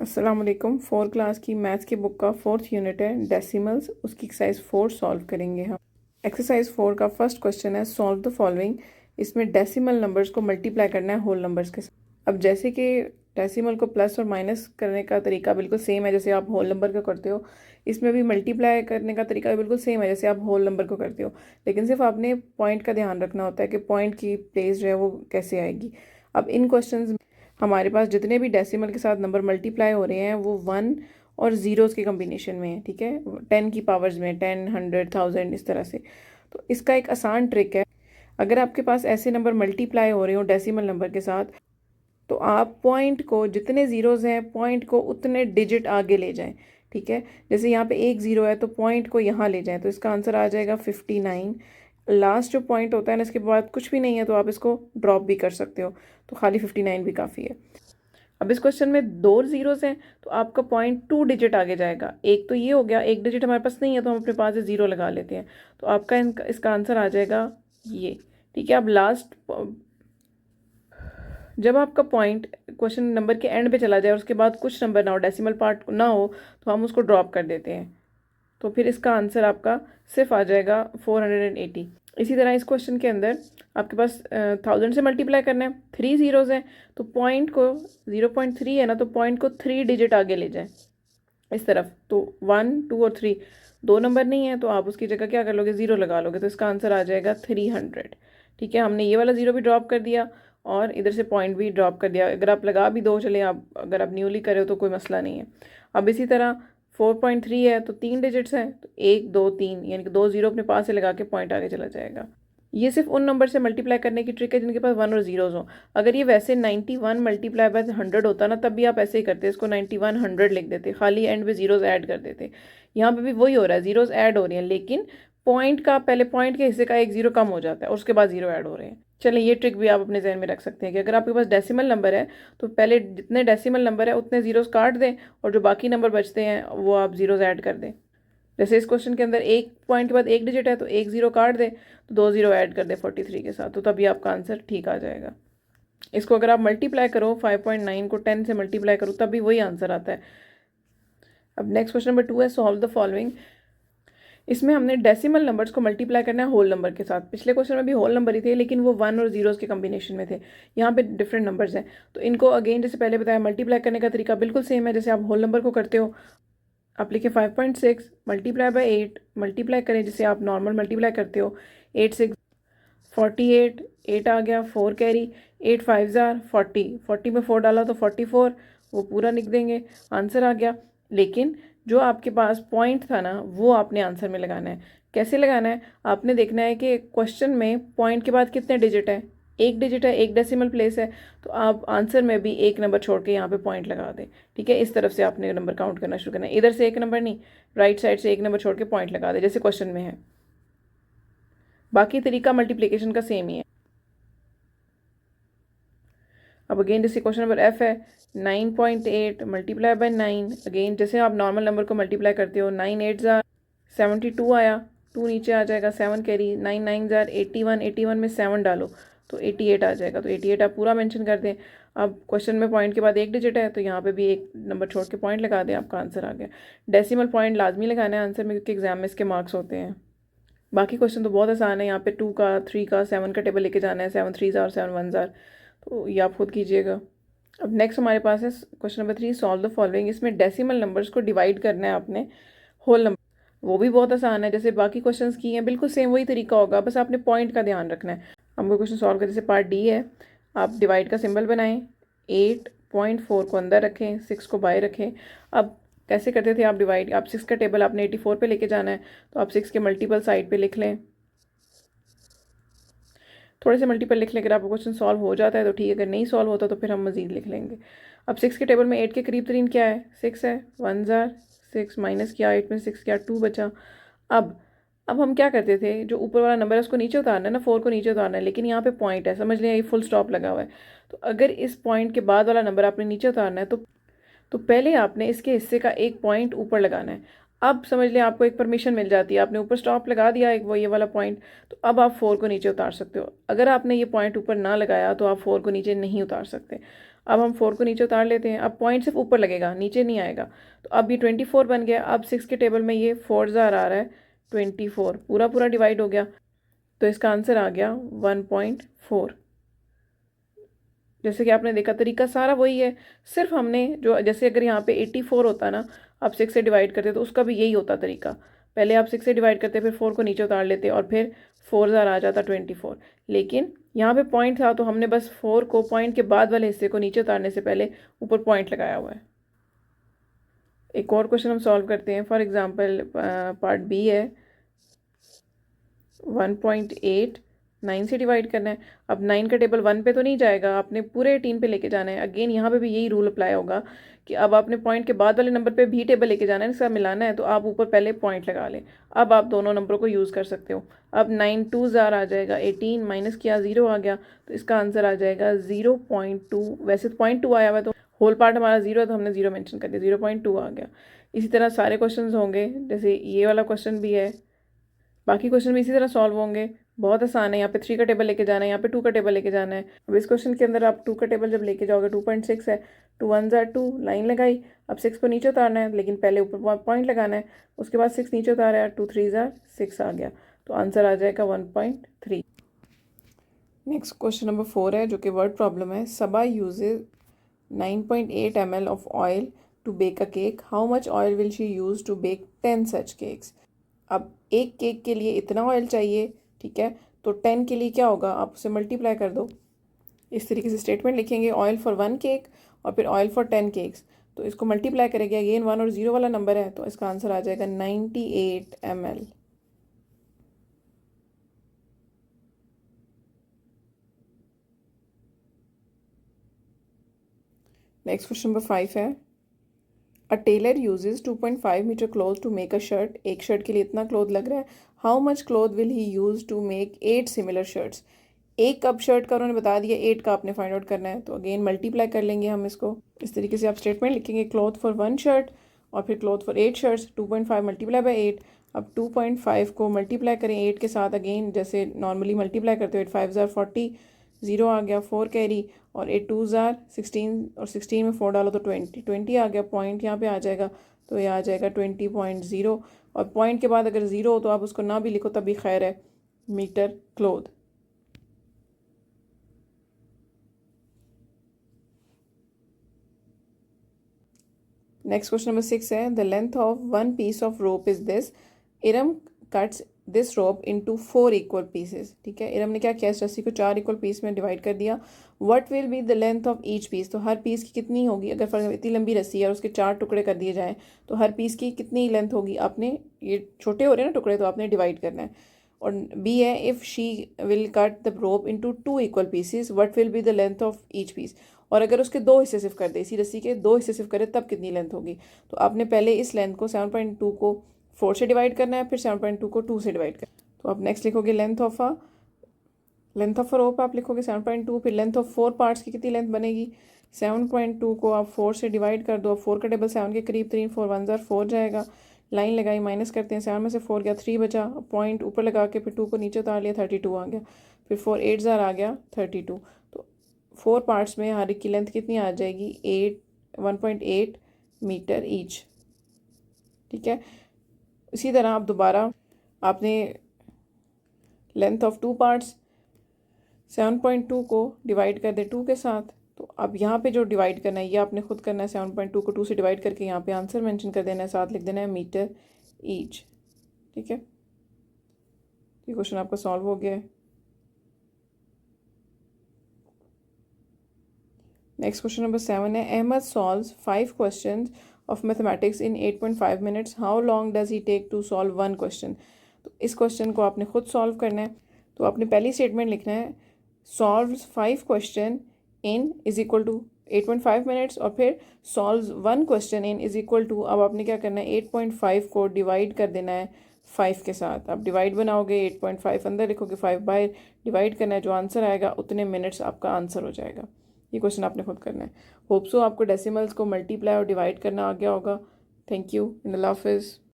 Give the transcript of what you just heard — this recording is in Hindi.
अस्सलाम वालेकुम। 4 क्लास की मैथ्स की बुक का 4th यूनिट है डेसिमल्स। उसकी एक्सरसाइज 4 सॉल्व करेंगे हम। एक्सरसाइज 4 का फर्स्ट क्वेश्चन है सॉल्व द फॉलोइंग। इसमें डेसिमल नंबर्स को मल्टीप्लाई करना है होल नंबर्स के साथ। अब जैसे कि डेसिमल को प्लस और माइनस करने का तरीका बिल्कुल सेम है जैसे आप होल नंबर का करते हो, इसमें भी मल्टीप्लाई करने का तरीका बिल्कुल सेम है जैसे आप होल नंबर को करते हो, लेकिन सिर्फ आपने पॉइंट का ध्यान रखना होता है कि पॉइंट की प्लेस जो है वो कैसे आएगी। अब इन क्वेश्चंस हमारे पास जितने भी डेसिमल के साथ नंबर मल्टीप्लाई हो रहे हैं वो 1 और ज़ीरोज़ के कम्बिनेशन में है, ठीक है, 10 की पावर्स में, 10, 100, 1000 इस तरह से। तो इसका एक आसान ट्रिक है, अगर आपके पास ऐसे नंबर मल्टीप्लाई हो रहे हो डेसिमल नंबर के साथ तो आप पॉइंट को, जितने ज़ीरोज़ हैं पॉइंट को उतने डिजिट आगे ले जाएं, ठीक है। जैसे यहाँ पे एक ज़ीरो है तो पॉइंट को यहाँ ले जाएं, तो इसका आंसर आ जाएगा 59। लास्ट जो पॉइंट होता है ना, इसके बाद कुछ भी नहीं है तो आप इसको ड्रॉप भी कर सकते हो, तो खाली 59 भी काफ़ी है। अब इस क्वेश्चन में दो ज़ीरोज़ हैं तो आपका पॉइंट 2 डिजिट आगे जाएगा। एक तो ये हो गया, एक डिजिट हमारे पास नहीं है तो हम अपने पास से ज़ीरो लगा लेते हैं, तो आपका इसका आंसर आ जाएगा ये, ठीक है। अब लास्ट, जब आपका पॉइंट क्वेश्चन नंबर के एंड पे चला जाए और उसके बाद कुछ नंबर ना हो, डेसिमल पार्ट ना हो, तो हम उसको ड्रॉप कर देते हैं, तो फिर इसका आंसर आपका सिर्फ आ जाएगा 480। इसी तरह इस क्वेश्चन के अंदर आपके पास 1000 से मल्टीप्लाई करना है, 3 ज़ीरोज़ हैं तो पॉइंट को 0.3 है ना, तो पॉइंट को 3 डिजिट आगे ले जाएं इस तरफ, तो 1, 2 और 3 दो नंबर नहीं है तो आप उसकी जगह क्या कर लोगे, ज़ीरो लगा लोगे, तो इसका आंसर आ जाएगा 300, ठीक है। हमने ये वाला ज़ीरो भी ड्रॉप कर दिया और इधर से पॉइंट भी ड्रॉप कर दिया। अगर आप लगा भी दो, चले आप, अगर आप न्यूली करे हो तो कोई मसला नहीं है। अब इसी तरह 4.3 है तो 3 डिजिट्स हैं, तो 1, 2, 3 यानी कि 2 ज़ीरो अपने पास से लगा के पॉइंट आगे चला जाएगा। ये सिर्फ उन नंबर से मल्टीप्लाई करने की ट्रिक है जिनके पास 1 और ज़ीरोज़ हो। अगर ये वैसे 91 मल्टीप्लाई बाय 100 होता ना, तब भी आप ऐसे ही करते, इसको 91 100 लिख देते, खाली एंड में ज़ीरोज़ ऐड कर देते। यहाँ पे भी वही हो रहा है, ज़ीरोज़ ऐड हो रही हैं, लेकिन पॉइंट का, पहले पॉइंट के हिस्से का एक ज़ीरो कम हो जाता है और उसके बाद ज़ीरो ऐड हो रहे हैं। चलें, ये ट्रिक भी आप अपने जहन में रख सकते हैं कि अगर आपके पास डेसिमल नंबर है तो पहले जितने डेसिमल नंबर है उतने ज़ीरोज़ काट दें और जो बाकी नंबर बचते हैं वो आप ज़ीरोज़ ऐड कर दें। जैसे इस क्वेश्चन के अंदर एक पॉइंट के बाद एक डिजिट है तो एक ज़ीरो काट दे, तो 2 ज़ीरो ऐड कर दे 43 के साथ, तो तभी आपका आंसर ठीक आ जाएगा। इसको अगर आप मल्टीप्लाई करो 5.9 को 10 से मल्टीप्लाई करो तब भी वही आंसर आता है। अब नेक्स्ट क्वेश्चन नंबर 2 है सॉल्व द फॉलोइंग। इसमें हमने डेसिमल नंबर्स को मल्टीप्लाई करना है होल नंबर के साथ। पिछले क्वेश्चन में भी होल नंबर ही थे लेकिन वो 1 और ज़ीरोज़ के कम्बिनेशन में थे, यहाँ पे डिफरेंट नंबर्स हैं, तो इनको अगेन जैसे पहले बताया मल्टीप्लाई करने का तरीका बिल्कुल सेम है जैसे आप होल नंबर को करते हो। आप लिखे 5.6 मल्टीप्लाई बाय 8, मल्टीप्लाई करें जैसे आप नॉर्मल मल्टीप्लाई करते हो, 8 6 48, 8 आ गया, 4 कैरी, 8 5 ज़ार 40, 40 में 4 डाला तो 44, वो पूरा लिख देंगे, आंसर आ गया। लेकिन जो आपके पास पॉइंट था ना वो आपने आंसर में लगाना है। कैसे लगाना है, आपने देखना है कि क्वेश्चन में पॉइंट के बाद कितने डिजिट है, एक डिजिट है, एक डेसिमल प्लेस है, तो आप आंसर में भी एक नंबर छोड़ के यहाँ पे पॉइंट लगा दें, ठीक है। इस तरफ से आपने नंबर काउंट करना शुरू करना है, इधर से एक नंबर नहीं, राइट साइड से एक नंबर छोड़ के पॉइंट लगा दें जैसे क्वेश्चन में है। बाकी तरीका मल्टीप्लिकेशन का सेम ही है। अब अगेन जैसे क्वेश्चन नंबर एफ है 9.8 मल्टीप्लाई बाय 9, अगेन जैसे आप नॉर्मल नंबर को मल्टीप्लाई करते हो, 9 8 ज़ार 72 आया, 2 नीचे आ जाएगा, 7 कैरी, 9 9 ज़ार 81, 81 में 7 डालो तो 88 आ जाएगा, तो 88 आप पूरा मेंशन कर दें। अब क्वेश्चन में पॉइंट के बाद एक डिजिट है तो यहाँ पे भी एक नंबर छोड़ के पॉइंट लगा दें, आपका आंसर आ गया। डेसिमल पॉइंट लाजमी लगाना है आंसर में क्योंकि एग्जाम में इसके मार्क्स होते हैं। बाकी क्वेश्चन तो बहुत आसान है, यहाँ पे 2 का 3 का 7 का टेबल लेके जाना है, 7 3 ज़ार 7 1 ज़ार, तो ये आप खुद कीजिएगा। अब नेक्स्ट हमारे पास है question number 3 solve the following. इसमें डेसिमल नंबर्स को डिवाइड करना है आपने होल नंबर, वो भी बहुत आसान है जैसे बाकी क्वेश्चंस की हैं, बिल्कुल सेम वही तरीका होगा, बस आपने पॉइंट का ध्यान रखना है। हमको क्वेश्चन सॉल्व कर, जैसे पार्ट डी है, आप डिवाइड का सिंबल बनाएं, 8.4 को अंदर रखें, 6 को बाहर रखें। अब कैसे करते थे आप डिवाइड, आप 6 का टेबल आपने 84 पे लेके जाना है, तो आप 6 के मल्टीपल साइड पे लिख लें, थोड़े से मल्टीपल लिख लें, अगर आपका क्वेश्चन सॉल्व हो जाता है तो ठीक है, अगर नहीं सॉल्व होता तो फिर हम मजीद लिख लेंगे। अब 6 के टेबल में 8 के करीब तरीन क्या है, 6 है, 1 ज़ार 6 माइनस किया, 8 में 6 किया, 2 बचा। अब हम क्या करते थे, जो ऊपर वाला नंबर है उसको नीचे उतारना है ना, 4 को नीचे उतारना है, लेकिन यहाँ पे पॉइंट है, समझ लें ये फुल स्टॉप लगा हुआ है, तो अगर इस पॉइंट के बाद वाला नंबर आपने नीचे उतारना है तो पहले आपने इसके हिस्से का एक पॉइंट ऊपर लगाना है। अब समझ लें आपको एक परमिशन मिल जाती है, आपने ऊपर स्टॉप लगा दिया एक वो ये वाला पॉइंट, तो अब आप 4 को नीचे उतार सकते हो। अगर आपने ये पॉइंट ऊपर ना लगाया तो आप 4 को नीचे नहीं उतार सकते। अब हम 4 को नीचे उतार लेते हैं। अब पॉइंट सिर्फ ऊपर लगेगा, नीचे नहीं आएगा। तो अब ये 24 बन गया। अब 6 के टेबल में ये 4 ज़ार आ रहा है 24, पूरा पूरा डिवाइड हो गया। तो इसका आंसर आ गया 1.4। जैसे कि आपने देखा तरीका सारा वही है, सिर्फ हमने जो जैसे अगर यहाँ पे 84 होता ना, आप 6 से डिवाइड करते तो उसका भी यही होता तरीका। पहले आप 6 से डिवाइड करते, फिर 4 को नीचे उतार लेते और फिर 4 ज़ार आ जाता 24। लेकिन यहाँ पे पॉइंट था तो हमने बस 4 को पॉइंट के बाद वाले हिस्से को नीचे उतारने से पहले ऊपर पॉइंट लगाया हुआ है। एक और क्वेश्चन हम सॉल्व करते हैं। फॉर एग्जाम्पल पार्ट बी है, 1.8 9 से डिवाइड करना है। अब 9 का टेबल 1 पे तो नहीं जाएगा, आपने पूरे 18 पे लेके जाना है। अगेन यहाँ पे भी यही रूल अप्लाई होगा कि अब आपने पॉइंट के बाद वाले नंबर पे भी टेबल लेके जाना है, इसका मिलाना है, तो आप ऊपर पहले पॉइंट लगा लें। अब आप दोनों नंबरों को यूज़ कर सकते हो। अब 9 2 ज़ार आ जाएगा 18, माइनस किया 0 आ गया, तो इसका आंसर आ जाएगा 0.2। वैसे तो 0.2 आया हुआ है, तो होल पार्ट हमारा 0 है तो हमने 0 मेंशन कर दिया, 0.2 आ गया। इसी तरह सारे क्वेश्चन होंगे, जैसे ये वाला क्वेश्चन भी है, बाकी क्वेश्चन भी इसी तरह सॉल्व होंगे। बहुत आसान है। यहाँ पे 3 का टेबल लेके जाना है, यहाँ पे 2 का टेबल लेके जाना है। अब इस क्वेश्चन के अंदर आप 2 का टेबल जब लेके जाओगे, 2.6 है, 2 1 ज़ार 2, लाइन लगाई। अब 6 को नीचे उतारना है, लेकिन पहले ऊपर पॉइंट लगाना है। उसके बाद 6 नीचे उतारा है, 2 3 ज़ार 6 आ गया, तो आंसर आ जाएगा 1.3। नेक्स्ट क्वेश्चन नंबर 4 है, जो कि वर्ड प्रॉब्लम है। Saba uses 9.8 ml of oil to bake a cake. How much oil will she use to bake 10 such cakes. अब एक केक के लिए इतना ऑयल चाहिए, ठीक है, तो 10 के लिए क्या होगा, आप उसे मल्टीप्लाई कर दो। इस तरीके से स्टेटमेंट लिखेंगे, ऑयल फॉर 1 केक और फिर ऑयल फॉर 10 केक्स। तो इसको मल्टीप्लाई करेंगे, अगेन 1 और 0 वाला नंबर है, तो इसका आंसर आ जाएगा 98 ml। नेक्स्ट क्वेश्चन नंबर 5 है। A tailor uses 2.5 metre cloth to make a shirt. एक शर्ट के लिए इतना क्लोथ लग रहा है। How much cloth will he use to make 8 similar shirts. एक कप शर्ट का उन्होंने बता दिया, 8 का आपने फाइंड आउट करना है, तो अगेन मल्टीप्लाई कर लेंगे हम इसको। इस तरीके से आप स्टेटमेंट लिखेंगे, क्लॉथ फॉर 1 शर्ट और फिर cloth for 8 shirts, 2.5 multiply by 8। अब 2.5 को मल्टीप्लाई करें 8 के साथ, अगेन जैसे नॉर्मली मल्टीप्लाई करते हो, 8 5 ज़ार 40, 0 आ गया, 4 कैरी, और 8 2 ज़ार 16, और 16 में 4 डालो तो 20 आ गया। पॉइंट यहाँ पे आ जाएगा, तो ये आ जाएगा 20.0। और पॉइंट के बाद अगर 0 हो तो आप उसको ना भी लिखो तभी खैर है, metre cloth. Next question number 6 है। The length of 1 piece of rope is this. Iram cuts this rope into 4 equal pieces. ठीक है, इरम ने क्या किया, इस रस्सी को 4 इक्वल पीस में डिवाइड कर दिया। What will be the length of each piece. तो हर पीस की कितनी होगी, अगर फॉर इतनी लंबी रस्सी है और उसके 4 टुकड़े कर दिए जाएँ तो हर पीस की कितनी लेंथ होगी। आपने ये छोटे हो रहे हैं ना टुकड़े, तो आपने डिवाइड करना है। और बी है, if she will cut the rope into 2 equal pieces what will be the length of each piece. और अगर उसके 2 हिस्से सिर्फ कर दे, इसी रस्सी के 2 हिस्से सिर्फ करे, तब कितनी लेंथ होगी। तो आपने पहले इस लेंथ को 7.2 को 4 से डिवाइड करना है, फिर 7.2 को 2 से डिवाइड करना है। तो आप नेक्स्ट लिखोगे लेंथ ऑफ अ रोप आप लिखोगे 7.2, फिर लेंथ ऑफ 4 पार्ट्स की कितनी लेंथ बनेगी। 7.2 को आप 4 से डिवाइड कर दो, 4 का टेबल 7 के करीब, 3 4 1 ज़ार 4 जाएगा। लाइन लगाई, माइनस करते हैं, 7 में से 4 गया, 3 बचा, पॉइंट ऊपर लगा के फिर 2 को नीचे उतार लिया, 32 आ गया। फिर 4 8 ज़ार आ गया 32। तो 4 पार्ट्स में हर एक की लेंथ कितनी आ जाएगी, 1.8 मीटर ईच। ठीक है, इसी तरह आप दोबारा आपने लेंथ ऑफ 2 पार्ट्स 7.2 को डिवाइड कर दे 2 के साथ। तो अब यहाँ पे जो डिवाइड करना है ये आपने खुद करना है। 7.2 को 2 से डिवाइड करके यहाँ पे आंसर मेंशन कर देना है, साथ लिख देना है मीटर ईच। ठीक है, ये क्वेश्चन आपका सॉल्व हो गया है। नेक्स्ट क्वेश्चन नंबर 7 है। Ahmad solves 5 questions of mathematics in 8.5 minutes. How long does he take to solve 1 question. तो इस क्वेश्चन को आपने खुद सॉल्व करना है। तो आपने पहली स्टेटमेंट लिखना है, solves 5 question in is equal to 8.5 minutes, और फिर solves 1 question in is equal to, अब आपने क्या करना है, 8.5 को डिवाइड कर देना है 5 के साथ। आप डिवाइड बनाओगे, 8.5 अंदर लिखोगे, 5 बाय डिवाइड करना है, जो आंसर आएगा उतने मिनट्स आपका आंसर हो जाएगा। ये क्वेश्चन आपने खुद करना है। होप सो आपको डेसिमल्स को मल्टीप्लाई और डिवाइड करना आ गया होगा। थैंक यू एंड अल्लाह हाफिज़।